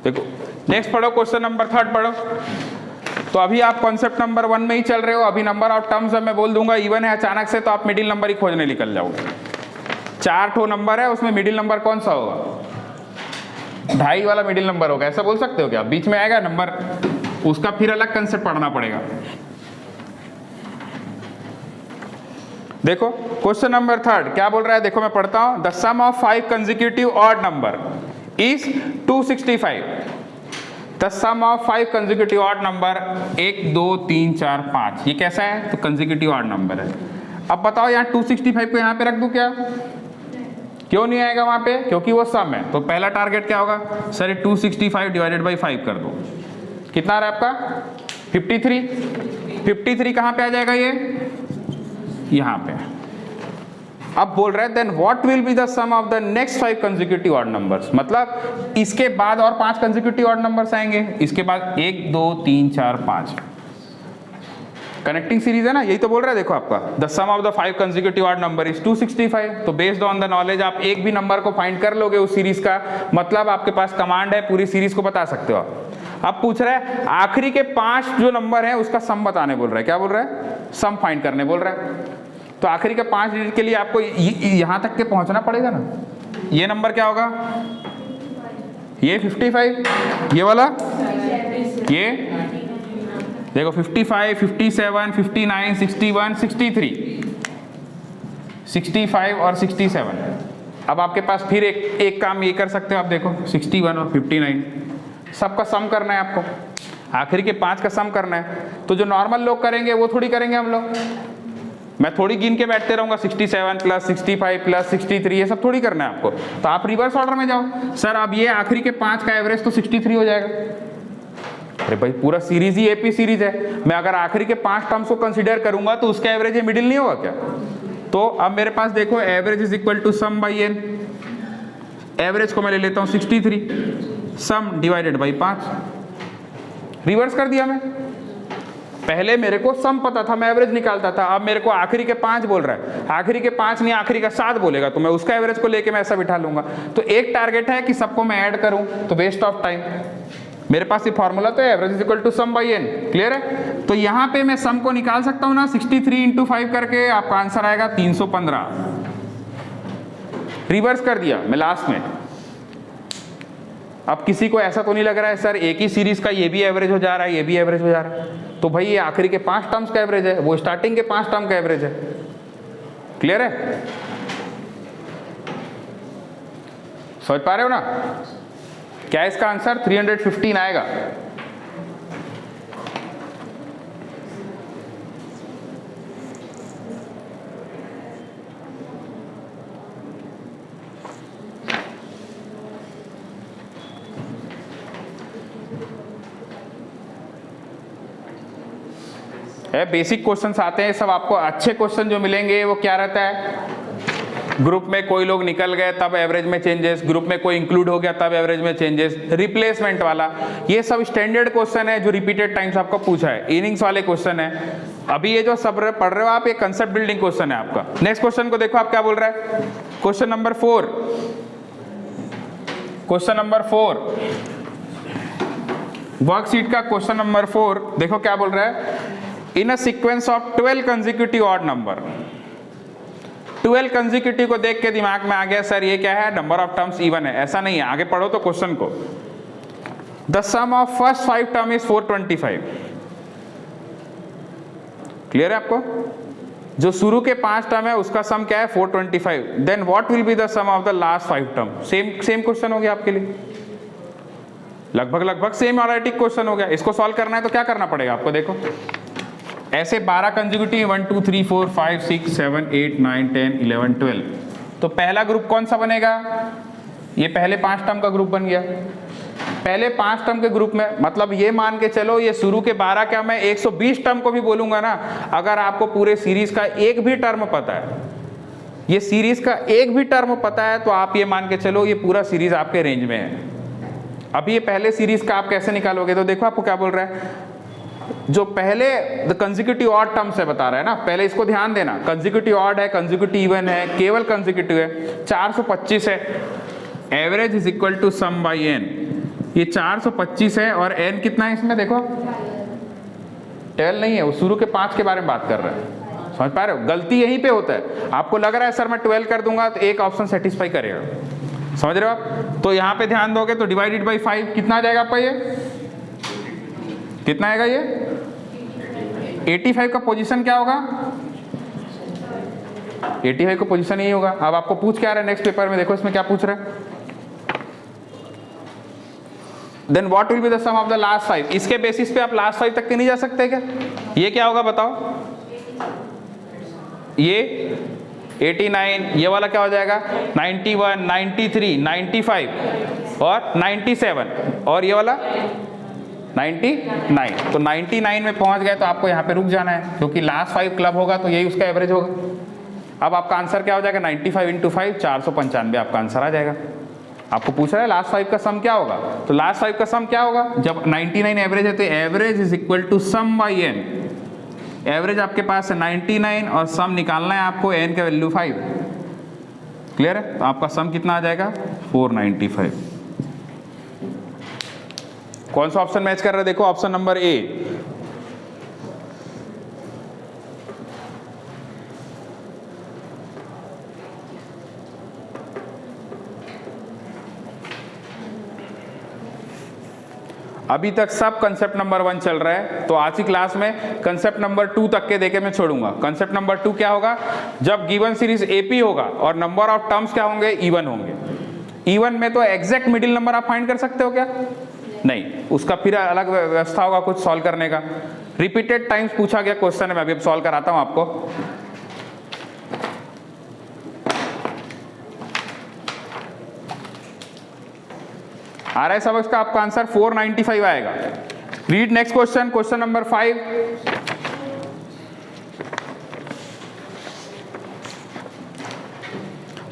देखो नेक्स्ट पढ़ो, question number 3 पढ़ो। तो अभी आप कॉन्सेप्ट नंबर 1 में ही चल रहे हो। अभी नंबर ऑफ टर्म्स मैं बोल दूंगा इवन है अचानक से, तो आप मिडिल नंबर ही खोजने निकल जाओगे। 4 ठो नंबर है, उसमें मिडिल नंबर कौन सा होगा? 2.5 वाला मिडिल नंबर होगा, ऐसा बोल सकते हो क्या? बीच में आएगा नंबर, उसका फिर अलग कंसेप्ट पढ़ना पड़ेगा। देखो क्वेश्चन नंबर 3 क्या बोल रहा है, देखो मैं पढ़ता हूं। The sum of 5 consecutive odd number is 265। The sum of 5 consecutive odd number 1 2 3 4 5, ये कैसा है? तो कंसेक्यूटिव ऑड नंबर है। अब बताओ यहाँ 265 को यहाँ पे रख दूं क्या? क्यों नहीं आएगा वहां पे? क्योंकि वो सम है। तो पहला टारगेट क्या होगा सर? 265 डिवाइडेड बाई 5 कर दो। कितना आ रहा है आपका? 53। 53 कहां पे आ जाएगा? ये यहां पे। अब बोल रहा है then what will be the sum of the next 5 consecutive odd numbers, मतलब इसके बाद और 5 कंसेक्यूटिव ऑड नंबर्स आएंगे। इसके बाद 1 2 3 4 5 कनेक्टिंग सीरीज है ना, यही तो बोल रहा है। देखो आपका the sum of the 5 consecutive odd number is 265। तो बेस्ड ऑन द नॉलेज आप एक भी नंबर को फाइंड कर लोगे उस सीरीज का, मतलब आपके पास कमांड है, पूरी सीरीज को बता सकते हो आप। अब पूछ रहा है आखिरी के 5 जो नंबर है उसका सम बताने बोल रहा है। क्या बोल रहा है? सम फाइंड करने बोल रहा है। तो आखिरी के 5 डिजिट के लिए आपको यहां तक के पहुंचना पड़ेगा ना। ये नंबर क्या होगा? ये 55, ये वाला, ये देखो 55 57 59 61 63 65 और 67। अब आपके पास फिर एक काम ये कर सकते हो आप, देखो 61 और 59 सबका सम करना है आपको, आखिरी के 5 का सम करना है। तो जो नॉर्मल लोग करेंगे वो थोड़ी करेंगे हम लोग, मैं थोड़ी गिन के बैठते रहूंगा 67 प्लस 65 प्लस 63, ये सब थोड़ी करना है आपको। तो आप रिवर्स ऑर्डर में जाओ। सर अब ये आखिरी के 5 का एवरेज तो 63 हो जाएगा। अरे भाई पूरा सीरीज ही एपी सीरीज है, मैं अगर आखिरी के 5 टर्म्स को कंसीडर करूंगा तो उसका एवरेज ये मिडिल नहीं होगा क्या? तो अब मेरे पास देखो average is equal to sum by n. Average को मैं ले लेता हूं 63, सम डिवाइडेड बाई 5। रिवर्स कर दिया मैं। पहले मेरे को सम पता था, मैं एवरेज निकालता था। अब मेरे को आखिरी के 5 बोल रहा है, आखिरी के 5 नहीं आखिरी का 7 बोलेगा, तो मैं उसका एवरेज को लेके मैं ऐसा बिठा लूंगा। तो एक टारगेट है कि सबको मैं ऐड करूं, तो वेस्ट ऑफ टाइम। मेरे पास ये फॉर्मूला तो है, average is equal to sum by n. Clear है? तो यहां पे मैं सम को निकाल सकता हूं ना, 63 इंटू 5 करके आपका आंसर आएगा 315। रिवर्स कर दिया मैं लास्ट में। अब किसी को ऐसा तो नहीं लग रहा है सर एक ही सीरीज का ये भी एवरेज हो जा रहा है, ये भी एवरेज हो जा रहा है। तो भाई ये आखिरी के 5 टर्म्स का एवरेज है, वो स्टार्टिंग के 5 टर्म का एवरेज है। क्लियर है? समझ पा रहे हो ना? क्या इसका आंसर 315 आएगा? बेसिक क्वेश्चंस आते हैं सब। आपको अच्छे क्वेश्चन जो मिलेंगे वो क्या रहता है, ग्रुप में कोई लोग निकल गए तब एवरेज में चेंजेस, ग्रुप में कोई इंक्लूड हो गया तब एवरेज में चेंजेस, रिप्लेसमेंट वाला, ये सब स्टैंडर्ड क्वेश्चन है जो रिपीटेड टाइम्स आपको पूछा है। इनिंग्स वाले क्वेश्चन है। अभी ये जो सब पढ़ रहे हो आप, ये कंसेप्ट बिल्डिंग क्वेश्चन है आपका। नेक्स्ट क्वेश्चन को देखो आप क्या बोल रहा है। Question number 4, question number 4 worksheet का क्वेश्चन नंबर 4 देखो क्या बोल रहा है। In a sequence of 12 consecutive odd number, 12 consecutive को देख के दिमाग में आ गया सर ये क्या है, नंबर ऑफ टर्म्स इवन है। ऐसा नहीं है, आगे पढ़ो तो क्वेश्चन को। The sum of first 5 term is 425। Clear है आपको? जो शुरू के 5 टर्म है उसका सम क्या है 425। Then what will be the sum of the last 5 term. Same question हो गया आपके लिए, लगभग सेम एनालिटिक क्वेश्चन हो गया। इसको सॉल्व करना है तो क्या करना पड़ेगा आपको, देखो ऐसे 12 कंसेक्यूटिव 1 2 3 4 5 6 7 8 9 10 11 12। तो पहला ग्रुप कौन सा बनेगा? ये पहले 5 टर्म का ग्रुप बन गया। पहले 5 टर्म के ग्रुप में मतलब ये मान के चलो ये शुरू के 12 क्या मैं 120 टर्म को भी बोलूंगा ना। अगर आपको पूरे सीरीज का एक भी टर्म पता है, ये सीरीज का एक भी टर्म पता है, तो आप ये मान के चलो ये पूरा सीरीज आपके रेंज में है। अब ये पहले सीरीज का आप कैसे निकालोगे, तो देखो आपको क्या बोल रहा है। जो पहले द कंसेक्यूटिव ऑड टर्म से बता रहा है ना, पहले इसको ध्यान देना। कंसेक्यूटिव ऑड है, कंसेक्यूटिव इवन है, केवल कंसेक्यूटिव है। 425 है, average is equal to sum by n. ये 425 है और n कितना है इसमें देखो 12 नहीं है, वो शुरू के 5 के बारे में बात कर रहे हैं। समझ पा रहे हो, गलती यहीं पे होता है। आपको लग रहा है सर मैं 12 कर दूंगा तो एक ऑप्शन सेटिस्फाई करेगा, समझ रहे हो आप। तो यहाँ पे ध्यान दोगे तो डिवाइडेड बाई 5 कितना आ जाएगा आपका, ये कितना आएगा, ये 85 का पोजीशन क्या होगा, 85 का पोजीशन यही होगा। अब आपको पूछ क्या रहा है नेक्स्ट पेपर में, देखो इसमें क्या पूछ रहा है, then what will be the sum of the last 5। इसके बेसिस पे आप लास्ट 5 तक के नहीं जा सकते क्या, ये क्या होगा बताओ, ये 89, ये वाला क्या हो जाएगा 91, 93, 95 और 97 और ये वाला 99। तो 99 में पहुंच गए तो आपको यहाँ पे रुक जाना है, क्योंकि लास्ट 5 क्लब होगा तो यही उसका एवरेज होगा। अब आपका आंसर क्या हो जाएगा 95 इंटू 5 495 आपका आंसर आ जाएगा। आपको पूछ रहा है लास्ट 5 का सम क्या होगा, तो लास्ट 5 का सम क्या होगा, जब 99 एवरेज है तो average is equal to sum by n. Average आपके पास है 99 और सम निकालना है आपको, एन का वैल्यू 5। क्लियर है, तो आपका सम कितना आ जाएगा 495। कौन सा ऑप्शन मैच कर रहा है, देखो ऑप्शन नंबर ए। अभी तक सब कंसेप्ट नंबर 1 चल रहा है, तो आज की क्लास में कंसेप्ट नंबर 2 तक के देके मैं छोड़ूंगा। कंसेप्ट नंबर 2 क्या होगा, जब गिवन सीरीज एपी होगा और नंबर ऑफ टर्म्स क्या होंगे, इवन होंगे। इवन में तो एग्जैक्ट मिडिल नंबर आप फाइंड कर सकते हो क्या, नहीं, उसका फिर अलग व्यवस्था होगा कुछ सॉल्व करने का। रिपीटेड टाइम्स पूछा गया क्वेश्चन है, मैं अभी सॉल्व कराता हूं आपको। आ रहा है सब, इसका आपका आंसर 495 आएगा। Read next question, question number 5।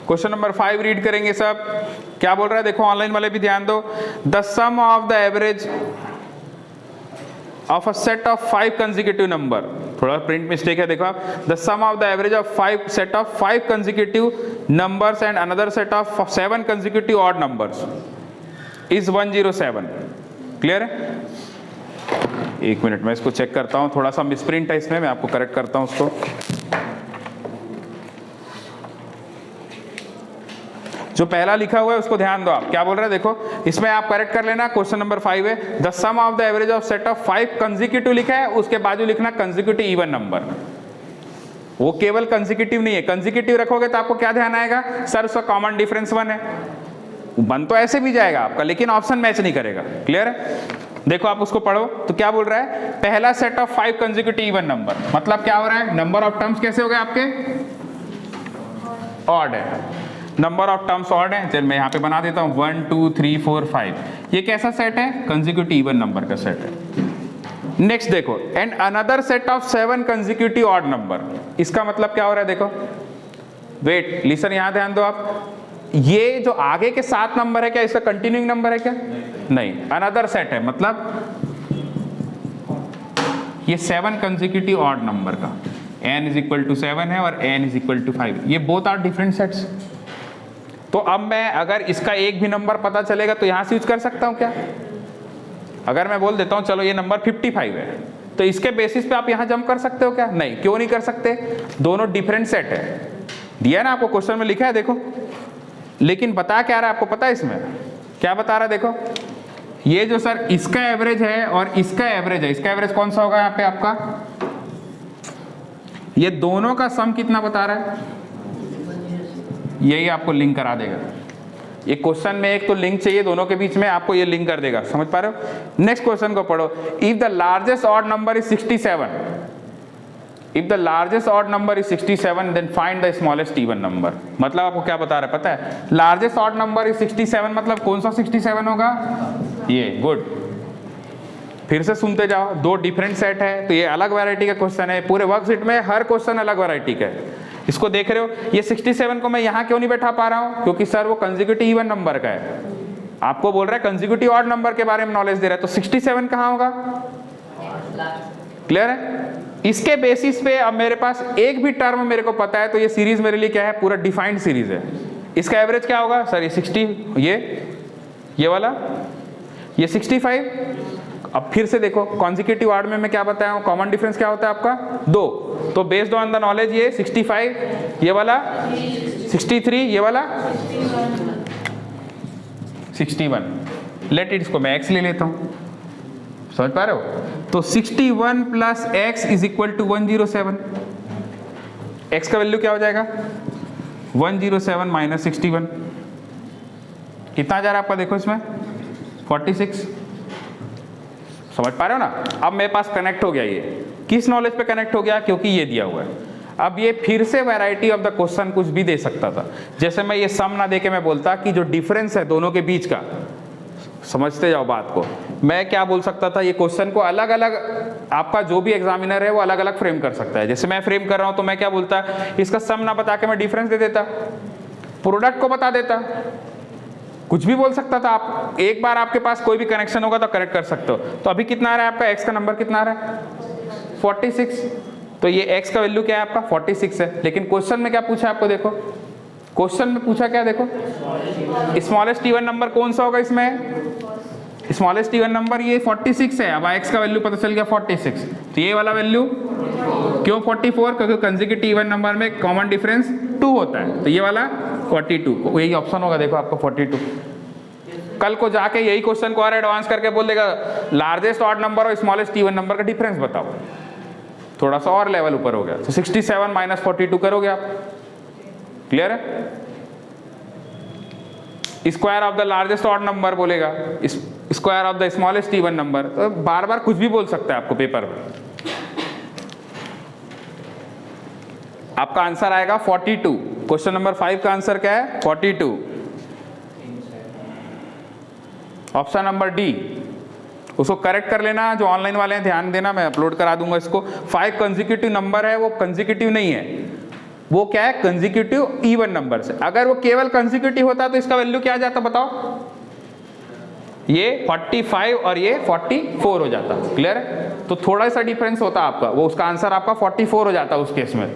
Question number 5 read करेंगे सब। क्या बोल रहा है देखो, ऑनलाइन वाले भी ध्यान दो। The sum of the average of a set of 5 consecutive number, थोड़ा प्रिंट मिस्टेक है देखो आप। The sum of the average of 5 set of 5 consecutive numbers and another set of 7 consecutive odd numbers is 107। Clear है, एक minute मैं इसको check करता हूं, थोड़ा सा मिसप्रिंट है इसमें, मैं आपको करेक्ट करता हूं उसको। जो पहला लिखा हुआ है उसको ध्यान दो आप, क्या बोल रहा है देखो, इसमें आप करेक्ट कर लेना। क्वेश्चन नंबर 5 है the sum of the average of set of 5 consecutive लिखा है, उसके बाजू लिखना कंसेक्यूटिव इवन नंबर। वो केवल कंसेक्यूटिव नहीं है, कंसेक्यूटिव रखोगे तो आपको क्या ध्यान आएगा, सर उसका कॉमन डिफरेंस 1 है। बन तो ऐसे भी जाएगा आपका, लेकिन ऑप्शन मैच नहीं करेगा। क्लियर है, देखो आप उसको पढ़ो तो क्या बोल रहा है, पहला set of 5 consecutive even number, मतलब क्या हो रहा है, नंबर ऑफ टर्म्स कैसे हो गए आपके, ऑड है। नंबर ऑफ टर्म्स ऑड है, चल मैं यहाँ पे बना देता हूँ 1 2 3 4 5। ये कैसा सेट है, कंसेक्यूटिव इवन नंबर का सेट है। नेक्स्ट देखो, and another set of 7 consecutive odd number, इसका मतलब क्या हो रहा है देखो, वेट लिसन, यहाँ ध्यान दो आप। ये जो आगे के 7 नंबर है क्या इसका कंटिन्यूइंग नंबर है क्या, नहीं, अनदर सेट है, मतलब ये 7 कंसेक्यूटिव ऑड नंबर का n इज इक्वल टू 7 है और n इज इक्वल टू 5, ये बोथ आर डिफरेंट सेट्स। तो अब मैं अगर इसका एक भी नंबर पता चलेगा तो यहां से यूज कर सकता हूं क्या, अगर मैं बोल देता हूं चलो ये नंबर 55 है, तो इसके बेसिस पे आप यहां जंप कर सकते हो क्या, नहीं, क्यों नहीं कर सकते, दोनों डिफरेंट सेट है। दिया ना आपको क्वेश्चन में लिखा है देखो, लेकिन बता क्या रहा है आपको पता है इसमें क्या बता रहा है देखो, ये जो सर इसका एवरेज है और इसका एवरेज है, इसका एवरेज कौन सा होगा यहाँ पे आपका, ये दोनों का सम कितना बता रहा है, यही आपको लिंक करा देगा। ये क्वेश्चन में एक तो लिंक चाहिए दोनों के बीच में, आपको ये लिंक कर देगा, समझ पा रहे हो। नेक्स्ट क्वेश्चन को पढ़ो, if the largest odd number is 67, if the largest odd number is 67 then find the smallest even number. मतलब आपको क्या बता रहा है पता है, लार्जेस्ट ऑड नंबर इज 67, मतलब कौन सा 67 होगा, ये, गुड। फिर से सुनते जाओ, दो डिफरेंट सेट है तो ये अलग वैरायटी का क्वेश्चन है, पूरे वर्कशीट में हर क्वेश्चन अलग वैरायटी का है। इसको देख रहे हो, ये 67 को मैं यहाँ क्यों नहीं बैठा पा रहा हूँ, क्योंकि सर वो कंसेक्यूटिव इवन नंबर का है, आपको बोल रहा है कंसेक्यूटिव ऑड नंबर के बारे में नॉलेज दे रहा है, तो 67 कहाँ होगा, क्लियर है। इसके बेसिस पे अब मेरे पास एक भी टर्म मेरे को पता है तो ये सीरीज मेरे लिए क्या है, पूरा डिफाइंड सीरीज है। इसका एवरेज क्या होगा सर, ये 60, ये वाला ये 65। अब फिर से देखो कॉन्जिक्यूटिव ऑड में मैं क्या बताया हूँ, कॉमन डिफरेंस क्या होता है आपका 2। तो बेस्ड ऑन द नॉलेज ये 65, ये वाला 63, ये वाला 61। लेट इट, इसको मैं x ले लेता हूँ, समझ पा रहे हो। तो 61 plus x is equal to 107। x का वैल्यू क्या हो जाएगा 107 माइनस 61, कितना जा रहा है आपका, देखो इसमें 46। समझ पा रहे हो ना। अब मेरे पास कनेक्ट हो गया, ये किस नॉलेज पे कनेक्ट हो गया, क्योंकि ये दिया हुआ है। अब ये फिर से वैरायटी ऑफ द क्वेश्चन कुछ भी दे सकता था, जैसे मैं ये सम ना दे के मैं बोलता कि जो डिफरेंस है दोनों के बीच का, समझते जाओ बात को, मैं क्या बोल सकता था, ये क्वेश्चन को अलग अलग आपका जो भी एग्जामिनर है वो अलग अलग फ्रेम कर सकता है। जैसे मैं फ्रेम कर रहा हूं तो मैं क्या बोलता, इसका सम ना बता के मैं डिफरेंस दे देता, प्रोडक्ट को बता देता, कुछ भी बोल सकता था। आप एक बार आपके पास कोई भी कनेक्शन होगा तो करेक्ट कर सकते हो। तो अभी कितना आ रहा है आपका, x का नंबर कितना आ रहा है 46। तो ये x का वैल्यू क्या है आपका 46 है। लेकिन क्वेश्चन में क्या पूछा आपको, देखो क्वेश्चन में पूछा क्या, देखो स्मॉलेस्ट इवन नंबर कौन सा होगा इसमें, स्मॉलेस्ट इवन नंबर ये 46 है। अब x का वैल्यू पता चल गया 46, तो ये वाला वैल्यू क्यों 44, क्योंकि कंसेक्यूटिव इवन नंबर में कॉमन डिफरेंस 2 होता है, तो ये वाला 42, यही ऑप्शन होगा देखो आपका 42। कल को जाके यही क्वेश्चन को और एडवांस करके बोल देगा लार्जेस्ट ऑड नंबर और स्मॉलेस्ट इवन नंबर का डिफरेंस बताओ, थोड़ा सा और लेवल ऊपर हो गया। तो 67 माइनस 42 करोगे आप, क्लियर है। Square of the largest odd number बोलेगा, square of the smallest even number, तो बार बार कुछ भी बोल सकता है आपको पेपर में। आपका आंसर आएगा 42। क्वेश्चन नंबर 5 का आंसर क्या है 42, ऑप्शन नंबर डी। उसको करेक्ट कर लेना, जो ऑनलाइन वाले हैं ध्यान देना, मैं अपलोड करा दूंगा इसको। 5 कंसेक्यूटिव नंबर है, वो कंसेक्यूटिव नहीं है, वो क्या है कंसेक्यूटिव इवन नंबर से। अगर वो केवल कंसेक्यूटिव होता तो इसका वैल्यू क्या आ जाता बताओ, ये 45 और ये 44 हो जाता, क्लियर है। तो थोड़ा सा डिफरेंस होता आपका, वो उसका आंसर आपका 44 हो जाता उस केस में।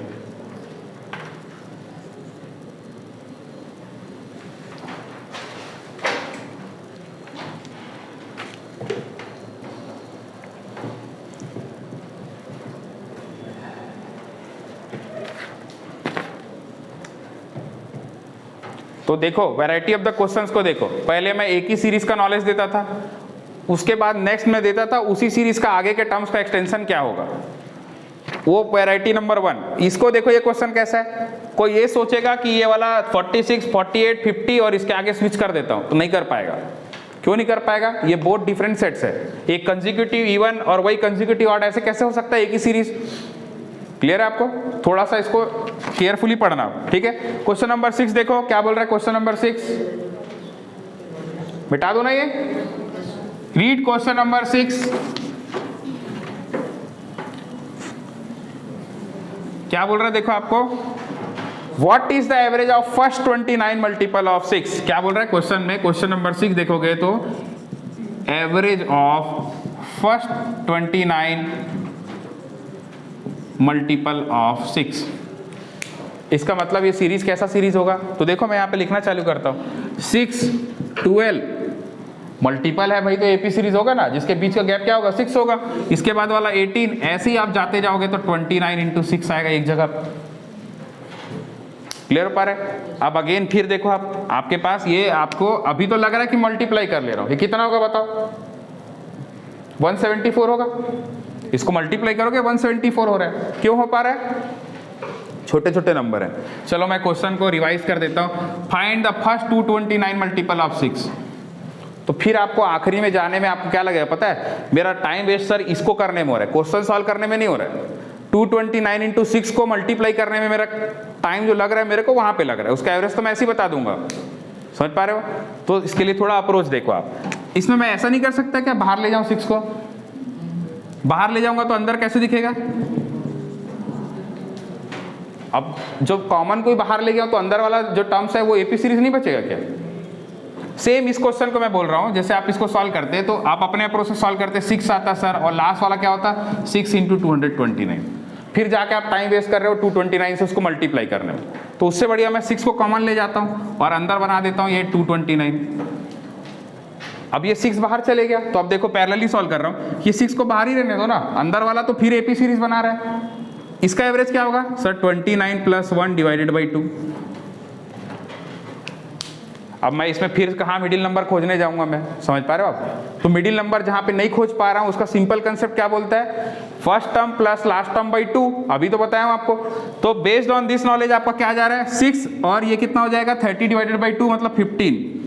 तो देखो वैरायटी ऑफ द क्वेश्चंस को देखो, पहले मैं एक ही सीरीज का नॉलेज देता था, उसके बाद नेक्स्ट में देता था उसी सीरीज का आगे के टर्म्स का एक्सटेंशन क्या होगा, वो वैरायटी नंबर 1। इसको देखो ये क्वेश्चन कैसा है, कोई ये सोचेगा कि ये वाला 46, 48, 50 और इसके आगे स्विच कर देता हूं, तो नहीं कर पाएगा। क्यों नहीं कर पाएगा, ये बहुत डिफरेंट सेट्स है, एक कंसेक्यूटिव इवन और वही कंसेक्यूटिव ऑड, ऐसे कैसे हो सकता है एक ही सीरीज, क्लियर है आपको। थोड़ा सा इसको केयरफुली पढ़ना, ठीक है। क्वेश्चन नंबर 6 देखो क्या बोल रहा है, क्वेश्चन नंबर 6 मिटा दो ना ये, रीड क्वेश्चन नंबर 6। क्या बोल रहा है देखो आपको, what is the average of first 29 multiple of 6। क्या बोल रहा है क्वेश्चन में, क्वेश्चन नंबर 6 देखोगे तो average of first 29 multiple of 6, इसका मतलब ये सीरीज कैसा सीरीज होगा। तो देखो मैं यहाँ पे लिखना चालू करता हूँ, 6, 12 मल्टीपल है भाई, तो एपी सीरीज होगा ना, जिसके बीच का गैप क्या होगा 6 होगा। इसके बाद वाला 18, ऐसे ही आप जाते जाओगे तो 29 इंटू 6 आएगा एक जगह, क्लियर हो पा रहा है। अब अगेन फिर देखो आप, आपके पास ये आपको अभी तो लग रहा है कि मल्टीप्लाई कर ले रहा हूँ, ये कितना होगा बताओ 174 होगा, इसको मल्टीप्लाई करोगे 174 हो रहा है। क्यों हो पा रहा है, छोटे छोटे नंबर है। चलो मैं क्वेश्चन को रिवाइज कर देता हूँ, find the first 229 multiple of 6। तो फिर आपको आखिरी में जाने में आपको क्या लगेगा पता है, मेरा टाइम वेस्ट सर इसको करने में हो रहा है, क्वेश्चन सॉल्व करने में नहीं हो रहा है। 229 इंटू 6 को मल्टीप्लाई करने में मेरा टाइम जो लग रहा है मेरे को वहां पे लग रहा है, उसका एवरेज तो मैं ऐसे ही बता दूंगा, समझ पा रहे हो। तो इसके लिए थोड़ा अप्रोच देखो आप, इसमें मैं ऐसा नहीं कर सकता क्या बाहर ले जाऊं 6 को, बाहर ले जाऊंगा तो अंदर कैसे दिखेगा। अब जो कॉमन कोई बाहर ले गया तो अंदर वाला जो टर्म्स है वो एपी सीरीज नहीं बचेगा क्या। सेम इस क्वेश्चन को मैं बोल रहा हूं, जैसे आप इसको सॉल्व करते हैं तो आप अपने अप्रोच से सॉल्व करते 6 आता सर, और लास्ट वाला क्या होता 6 इंटू 229, फिर जाके आप टाइम वेस्ट कर रहे हो 229 से उसको मल्टीप्लाई करने में। तो उससे बढ़िया मैं 6 को कॉमन ले जाता हूं और अंदर बना देता हूं ये 229, अब ये 6 बाहर चले गया, तो अब देखो पैरेलली सॉल्व कर रहा हूँ, ये 6 को बाहर ही रहने दो ना, अंदर वाला तो फिर एपी सीरीज बना रहा है। इसका एवरेज क्या होगा सर? 29 + 1 / 2। अब मैं इसमें फिर कहाँ मिडिल नंबर खोजने जाऊंगा, मैं समझ पा रहे हो आप? तो मिडिल नंबर जहाँ पे नहीं खोज पा रहा हूँ उसका सिंपल कंसेप्ट क्या बोलता है? First term plus last term by 2, अभी तो बताया हूँ आपको। तो बेस्ड ऑन दिस नॉलेज आपका क्या जा रहा है? 6 और ये कितना हो जाएगा? 30 / 2 मतलब 15।